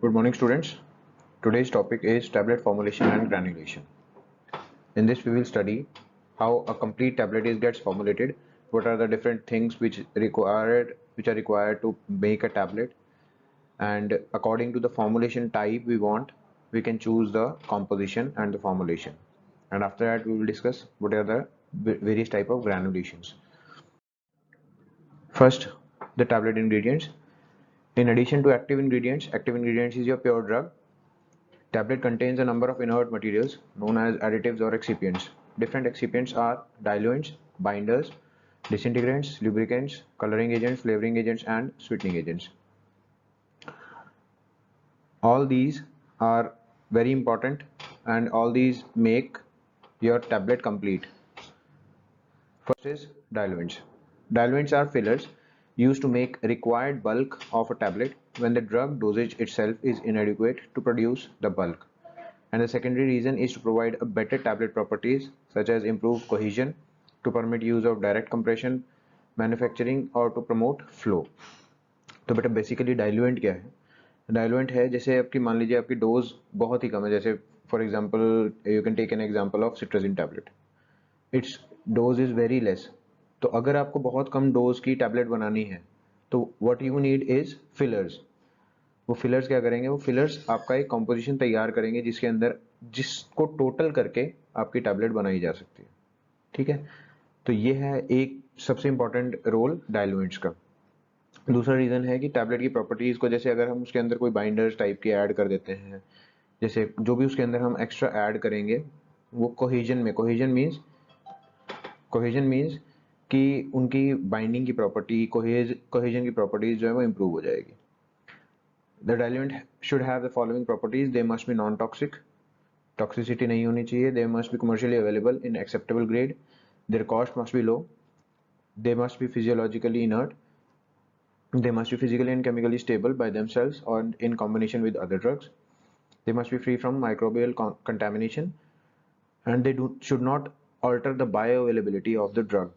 Good morning, students. Today's topic is tablet formulation and granulation. In this, we will study how a complete tablet gets formulated, what are the different things which are required to make a tablet, and according to the formulation type we want, we can choose the composition and the formulation. And after that, we will discuss what are the various type of granulations. First, the tablet ingredients. In addition to active ingredients is your pure drug. Tablet contains a number of inert materials known as additives or excipients. Different excipients are diluents, binders, disintegrants, lubricants, coloring agents, flavoring agents, and sweetening agents. All these are very important and all these make your tablet complete. First is diluents. Diluents are fillers used to make required bulk of a tablet when the drug dosage itself is inadequate to produce the bulk. And the secondary reason is to provide a better tablet properties such as improved cohesion, to permit use of direct compression, manufacturing और to promote flow. तो बेटा basically diluent क्या है? Diluent है जैसे आपकी मान लीजिए आपकी डोज बहुत ही कम है, जैसे for example you can take an example of cetirizine tablet, its dose is very less. तो अगर आपको बहुत कम डोज की टैबलेट बनानी है तो what you need is fillers. वो फिलर्स क्या करेंगे? वो फिलर्स आपका एक कॉम्पोजिशन तैयार करेंगे जिसके अंदर जिसको टोटल करके आपकी टैबलेट बनाई जा सकती है. ठीक है, तो ये है एक सबसे इंपॉर्टेंट रोल डाइल्यूएंट्स का. दूसरा रीजन है कि टैबलेट की प्रॉपर्टीज को, जैसे अगर हम उसके अंदर कोई बाइंडर्स टाइप के ऐड कर देते हैं, जैसे जो भी उसके अंदर हम एक्स्ट्रा ऐड करेंगे वो कोहेजन मीन्स कि उनकी बाइंडिंग की प्रॉपर्टी, कोहेजन की प्रॉपर्टीज जो है वो इम्प्रूव हो जाएगी. The diluent should have the following properties. They must be non-toxic. Toxicity नहीं होनी चाहिए. They must be commercially available in acceptable grade. Their cost must be low. They must be physiologically inert. They must be physically and chemically stable by themselves or in combination with other drugs. They must be free from microbial contamination, and they should not alter the bioavailability of the drug.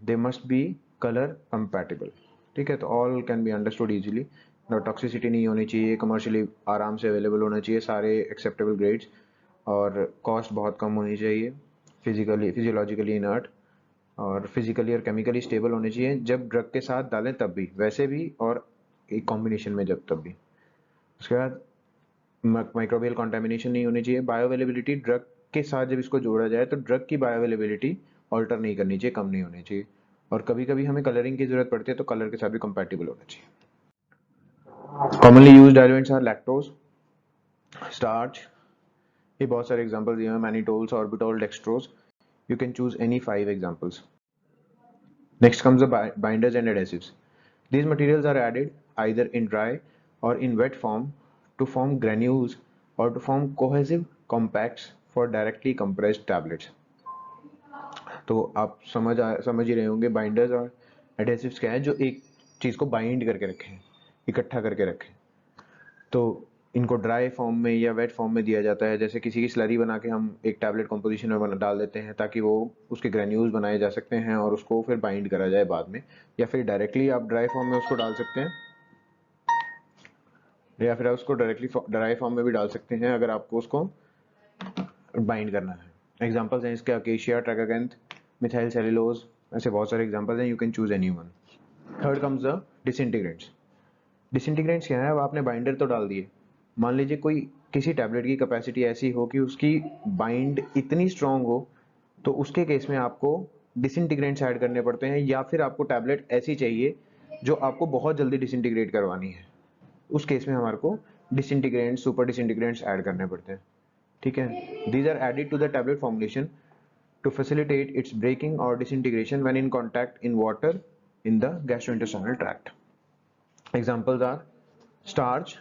They must be color compatible. ठीक है, तो all can be understood easily. Toxicity नहीं होनी चाहिए, commercially आराम से available होना चाहिए, सारे एक्सेप्टेबल ग्रेड्स, और कॉस्ट बहुत कम होनी चाहिए, फिजियोलॉजिकली इनर्ट और फिजिकली और केमिकली स्टेबल होने चाहिए जब ड्रग के साथ डालें तब भी, वैसे भी और एक कॉम्बिनेशन में जब तब भी. उसके बाद माइक्रोबियल कॉन्टेमिनेशन नहीं होनी चाहिए. बायोअवेलेबिलिटी, ड्रग के साथ जब इसको जोड़ा जाए तो ड्रग की बायोअवेलेबिलिटी ऑल्टर नहीं करनी चाहिए, कम नहीं होनी चाहिए. और कभी कभी हमें कलरिंग की जरूरत पड़ती है तो कलर के साथ भी कंपैटिबल होना चाहिए. Commonly used diluents are lactose, starch. ये बहुत सारे एग्जांपल्स दिए हैं, mannitol, sorbitol, dextrose. You can choose any 5 examples. Next comes the binders and adhesives. These materials are added either in dry or in wet form to form granules or to form cohesive compacts for directly compressed tablets. तो आप समझ ही रहे होंगे binders और adhesives क्या है, जो एक चीज को बाइंड करके रखें, इकट्ठा करके रखें. तो इनको ड्राई फॉर्म में या वेट फॉर्म में दिया जाता है, जैसे किसी की स्लरी बना के हम एक टैबलेट कॉम्पोजिशन में डाल देते हैं ताकि वो उसके ग्रेन्यूल्स बनाए जा सकते हैं और उसको फिर बाइंड करा जाए बाद में, या फिर डायरेक्टली आप ड्राई फॉर्म में उसको डाल सकते हैं, या फिर आप उसको डायरेक्टली ड्राई फॉर्म में भी डाल सकते हैं अगर आपको उसको बाइंड करना है. एग्जाम्पल्स हैं इसके अकेशिया, ट्राइकाकैंथ, मिथाइल सेलुलोज, ऐसे बहुत सारे एग्जाम्पल्स हैं. You can choose any one. Third comes the disintegrants. Disintegrants क्या है? अब आपने बाइंडर तो डाल दिए, मान लीजिए कोई किसी टैबलेट की कैपेसिटी ऐसी हो कि उसकी बाइंड इतनी स्ट्रांग हो, तो उसके केस में आपको डिसइंटीग्रेंट्स ऐड करने पड़ते हैं, या फिर आपको टैबलेट ऐसी चाहिए जो आपको बहुत जल्दी डिसइंटीग्रेट करवानी है, उस केस में हमारे को डिसइंटीग्रेंट्स, सुपर डिसइंटीग्रेंट्स ऐड करने पड़ते हैं. ठीक है, these are added to the tablet formulation to facilitate its breaking or disintegration when in contact in water in the gastrointestinal tract. Examples are starch,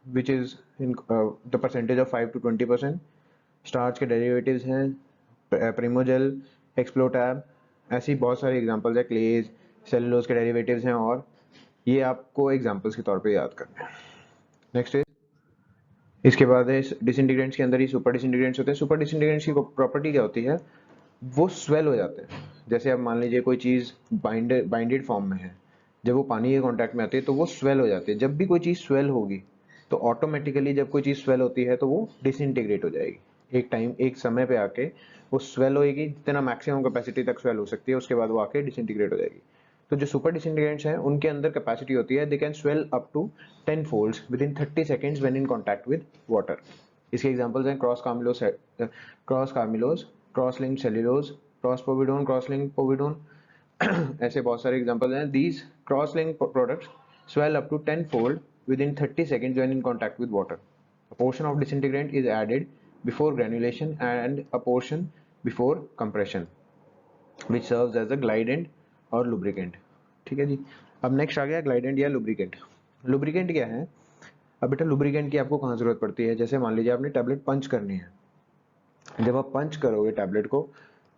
which is in the percentage of 5 to 20%. starch के derivatives हैं Primogel, Explotab, ऐसी बहुत सारी examples है, clays, cellulose के derivatives हैं, और ये आपको examples के तौर पे याद करना है. Next is, इसके बाद है डिसइंटीग्रेंट्स के अंदर ही सुपर डिसइंटीग्रेंट्स होते हैं. सुपर डिसइंटीग्रेंट्स की प्रॉपर्टी क्या होती है? वो स्वेल हो जाते हैं. जैसे अब मान लीजिए कोई चीज बाइंडेड फॉर्म में है, जब वो पानी के कांटेक्ट में आती है तो वो स्वेल हो जाती है. जब भी कोई चीज स्वेल होगी तो ऑटोमेटिकली जब कोई चीज़ स्वेल होती है तो वो डिसइंटीग्रेट हो जाएगी। एक समय पे आके वो स्वेल होएगी, जितना मैक्सिमम कैपेसिटी तक स्वेल हो सकती है, उसके बाद वो आके डिसइंटीग्रेट हो जाएगी। तो जो सुपर डिसइंटीग्रेंट्स हैं उनके अंदर कैपेसिटी होती है, they can swell up to 10 folds within 30 seconds when in contact with water. इसके एग्जांपल्स हैं cross carmellose, cross linked cellulose, cross povidone, cross linked povidone. ऐसे बहुत सारे एग्जांपल हैं। These cross linked products swell up to 10-fold within 30 seconds when in contact with water. A portion of disintegrant is added before granulation and a portion before compression, which serves as a glidant or lubricant. ठीक है जी। अब next आ गया glidant या lubricant. Lubricant क्या है? अब बेटा lubricant की आपको कहाँ जरूरत पड़ती है? जैसे मान लीजिए आपने टैबलेट पंच करनी है, जब आप पंच करोगे टैबलेट को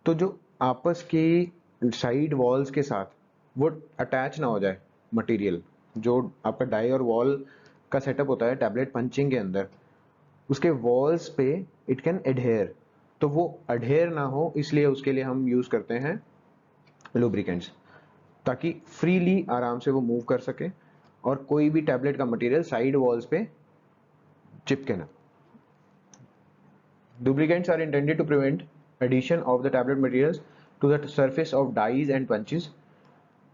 तो जो आपस की साइड वॉल्स के साथ वो अटैच ना हो जाए मटेरियल, जो आपका डाई और वॉल का सेटअप होता है टैबलेट पंचिंग के अंदर, उसके वॉल्स पे इट कैन एडहेयर, तो वो अडहेयर ना हो इसलिए उसके लिए हम यूज करते हैं लुब्रिकेंट्स, ताकि फ्रीली आराम से वो मूव कर सके और कोई भी टैबलेट का मटेरियल साइड वॉल्स पे चिपके ना। Lubricants are intended to prevent adhesion of the tablet materials to the surface of dies and punches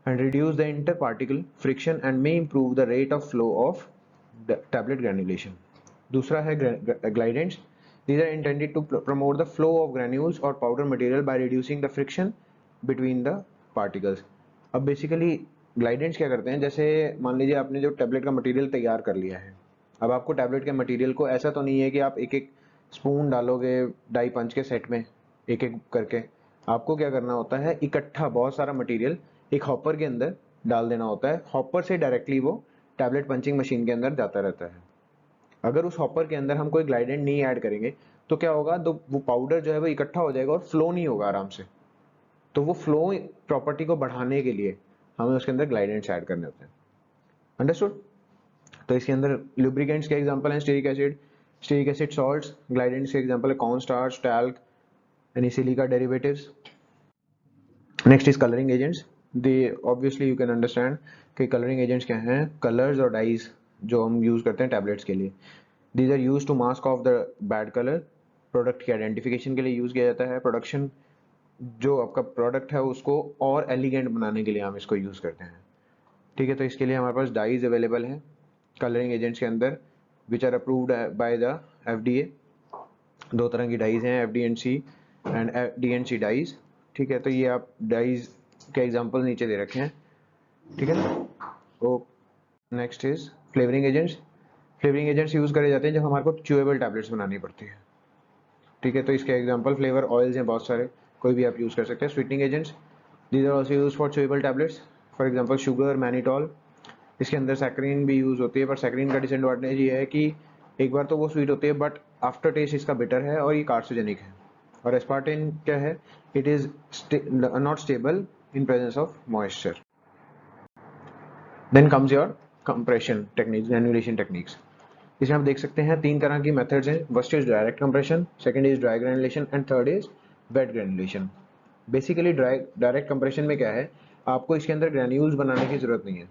and reduce the interparticle friction and may improve the rate of flow of the tablet granulation. दूसरा है glidants. These are intended to promote the flow of granules or powder material by reducing the friction between the particles. अब basically glidants क्या करते हैं? जैसे मान लीजिए आपने जो टैबलेट का मटेरियल तैयार कर लिया है, अब आपको टैबलेट के मटेरियल को ऐसा तो नहीं है कि आप एक एक स्पून डालोगे डाई पंच के सेट में एक एक करके, आपको क्या करना होता है, इकट्ठा बहुत सारा मटेरियल एक हॉपर के अंदर डाल देना होता है। हॉपर से डायरेक्टली वो टैबलेट पंचिंग मशीन के अंदर जाता रहता है। अगर उस हॉपर के अंदर हम कोई ग्लाइडेंट नहीं ऐड करेंगे तो क्या होगा, तो वो पाउडर जो है वो इकट्ठा हो जाएगा और फ्लो नहीं होगा आराम से। तो वो फ्लो प्रॉपर्टी को बढ़ाने के लिए हमें उसके अंदर ग्लाइडेंट्स ऐड करने होते हैं। अंडरस्टूड? तो इसके अंदर लुब्रिकेंट्स के एग्जांपल हैं स्टेरिक एसिड सॉल्ट्स, ग्लाइडेंट्स के एग्जांपल है corn starch, talc and silica derivatives. Next is colouring agents. They obviously you can understand कि कलरिंग एजेंट्स क्या हैं, कलर्स और डाइज जो हम यूज करते हैं टैबलेट्स के लिए। These are use to mask off the bad colour, product की आइडेंटिफिकेशन के लिए यूज किया जाता है, प्रोडक्शन जो आपका प्रोडक्ट है उसको और एलिगेंट बनाने के लिए हम इसको यूज करते हैं। ठीक है, तो इसके लिए हमारे पास डाइज अवेलेबल हैं कलरिंग एजेंट्स के अंदर which are approved by the FDA। दो तरह की डाइज हैं, FD&C एंड DNC डाइज। ठीक है, तो ये आप डाइज के एग्जांपल नीचे दे रखे हैं। ठीक है ना। तो next is flavouring agents. Flavouring agents use करे जाते हैं जब हमारे को च्यूएबल टैबलेट्स बनानी पड़ती है। ठीक है, तो इसके एग्जांपल फ्लेवर ऑयल्स हैं बहुत सारे, कोई भी आप यूज कर सकते हैं। Sweetening agents, these are also used for chewable tablets, for example sugar, mannitol. इसके अंदर सैक्रिन भी यूज होती है, पर सैक्रिन का डिसएडवांटेज ये है कि एक बार तो वो स्वीट होती है बट आफ्टर टेस्ट इसका बिटर है और ये कार्सिनोजेनिक है। और एस्पार्टेन क्या है, it is not stable in presence of moisture. Then comes your compression techniques, granulation techniques. इसमें आप देख सकते हैं तीन तरह की मेथड्स हैं। First is direct compression, second is dry granulation and third is wet granulation. Basically direct compression में क्या है, आपको इसके अंदर ग्रैन्यूल्स बनाने की जरूरत नहीं है।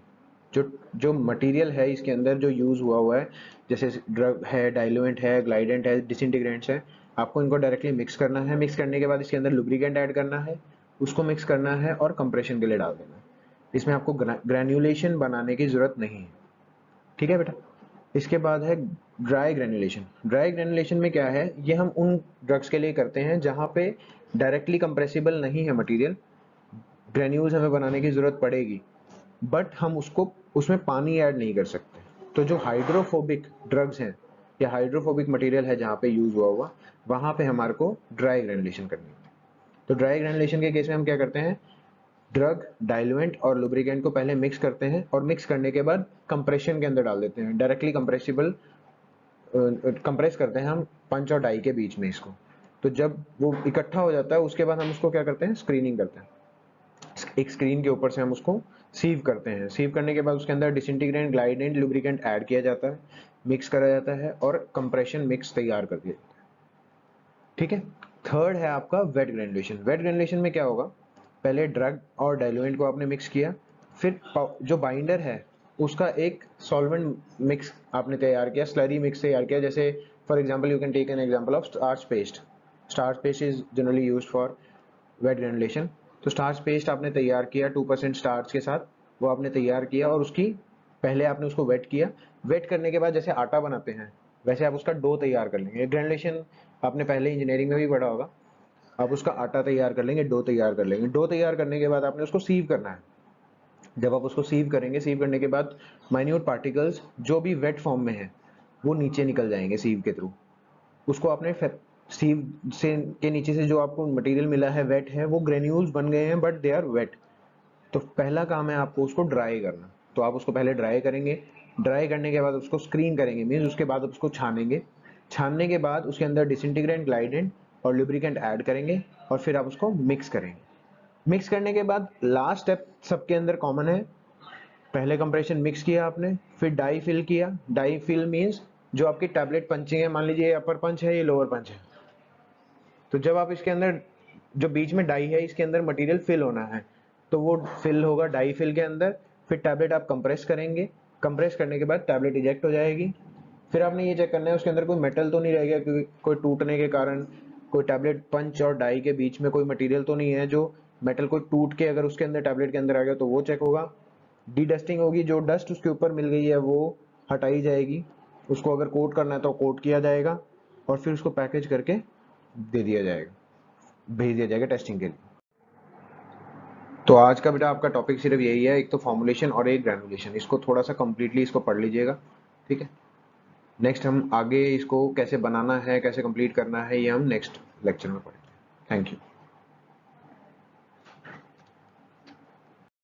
जो मटेरियल है इसके अंदर जो यूज हुआ है, जैसे ड्रग है, डाइल्यूएंट है, ग्लाइडेंट है, डिसइंटीग्रेंट्स है, आपको इनको डायरेक्टली मिक्स करना है। मिक्स करने के बाद इसके अंदर लुब्रिकेंट ऐड करना है, उसको मिक्स करना है और कंप्रेशन के लिए डाल देना है। इसमें आपको ग्रैन्युलेशन बनाने की जरूरत नहीं है। ठीक है बेटा। इसके बाद है ड्राई ग्रैन्युलेशन। ड्राई ग्रैन्युलेशन में क्या है, ये हम उन ड्रग्स के लिए करते हैं जहाँ पे डायरेक्टली कंप्रेसिबल नहीं है मटेरियल, ग्रैन्यूल्स हमें बनाने की जरूरत पड़ेगी बट हम उसको उसमें पानी ऐड नहीं कर सकते। तो जो हाइड्रोफोबिक ड्रग्स हैं या हाइड्रोफोबिक मटेरियल है जहाँ पे यूज हुआ वहाँ पे हमारे को ड्राई ग्रैन्युलेशन करनी है। तो ड्राई ग्रैन्युलेशन के केस में हम क्या करते हैं, ड्रग, डाइल्यूएंट और लुब्रिकेंट को पहले मिक्स करते हैं और मिक्स करने के बाद कंप्रेशन के अंदर डाल देते हैं। डायरेक्टली कंप्रेसिबल कंप्रेस करते हैं हम पंच और डाई के बीच में इसको। तो जब वो इकट्ठा हो जाता है उसके बाद हम उसको क्या करते हैं, स्क्रीनिंग करते हैं। एक स्क्रीन के ऊपर से हम उसको सीव करते हैं। सीव करने के बाद उसके अंदर डिसइंटीग्रेंट, ग्लाइडेंट, लुब्रिकेंट ऐड किया जाता है, मिक्स करा जाता है और कंप्रेशन मिक्स तैयार कर दिया जाता है। ठीक है। थर्ड है आपका वेट ग्रैन्युलेशन। वेट ग्रैन्युलेशन में क्या होगा, पहले ड्रग और डाइल्यूएंट को आपने मिक्स किया, फिर जो बाइंडर है उसका एक सॉल्वेंट मिक्स आपने तैयार किया, स्लरी मिक्स तैयार किया। जैसे for example you can take an example of starch paste. Starch paste is generally used for wet granulation. तो स्टार्च पेस्ट आपने तैयार किया 2% स्टार्च के साथ, वो आपने तैयार किया और उसकी पहले आपने उसको वेट किया। वेट करने के बाद जैसे आटा बनाते हैं वैसे आप उसका डो तैयार कर लेंगे। ग्रेनुलेशन आपने पहले इंजीनियरिंग में भी पढ़ा होगा। आप उसका आटा तैयार कर लेंगे, डो तैयार कर लेंगे। डो तैयार करने के बाद आपने उसको सीव करना है। जब आप उसको सीव करेंगे, सीव करने के बाद माइन्यूट पार्टिकल्स जो भी वेट फॉर्म में है वो नीचे निकल जाएंगे सीव के थ्रू। उसको आपने सीव से के नीचे से जो आपको मटेरियल मिला है वेट है, वो ग्रेन्यूल्स बन गए हैं बट दे आर वेट। तो पहला काम है आपको उसको ड्राई करना। तो आप उसको पहले ड्राई करेंगे, ड्राई करने के बाद उसको स्क्रीन करेंगे, मीन्स उसके बाद उसको छानेंगे। छानने के बाद उसके अंदर डिसइंटीग्रेंट, ग्लाइडेंट और लुब्रिकेंट ऐड करेंगे और फिर आप उसको मिक्स करेंगे। मिक्स करने के बाद लास्ट स्टेप सबके अंदर कॉमन है। पहले कंप्रेशन मिक्स किया आपने, फिर डाई फिल किया। डाई फिल मीन्स जो आपकी टैबलेट पंचिंग है, मान लीजिए ये अपर पंच है, ये लोअर पंच है, तो जब आप इसके अंदर जो बीच में डाई है इसके अंदर मटेरियल फिल होना है तो वो फिल होगा डाई फिल के अंदर। फिर टैबलेट आप कंप्रेस करेंगे, कंप्रेस करने के बाद टैबलेट इजेक्ट हो जाएगी। फिर आपने ये चेक करना है उसके अंदर कोई मेटल तो नहीं रह गया, क्योंकि कोई टूटने के कारण कोई टैबलेट पंच और डाई के बीच में कोई मटेरियल तो नहीं है जो मेटल कोई टूट के अगर उसके अंदर टैबलेट के अंदर आ गया, तो वो चेक होगा। डी डस्टिंग होगी, जो डस्ट उसके ऊपर मिल गई है वो हटाई जाएगी। उसको अगर कोट करना है तो कोट किया जाएगा और फिर उसको पैकेज करके दे दिया जाएगा, भेज दिया जाएगा टेस्टिंग के लिए। तो आज का बेटा आपका टॉपिक सिर्फ यही है, एक तो फॉर्मुलेशन और एक ग्रेनुलेशन। इसको थोड़ा सा कंप्लीटली इसको पढ़ लीजिएगा, ठीक है। नेक्स्ट हम आगे इसको कैसे बनाना है, कैसे कंप्लीट करना है, ये हम नेक्स्ट लेक्चर में पढ़ेंगे। Thank you.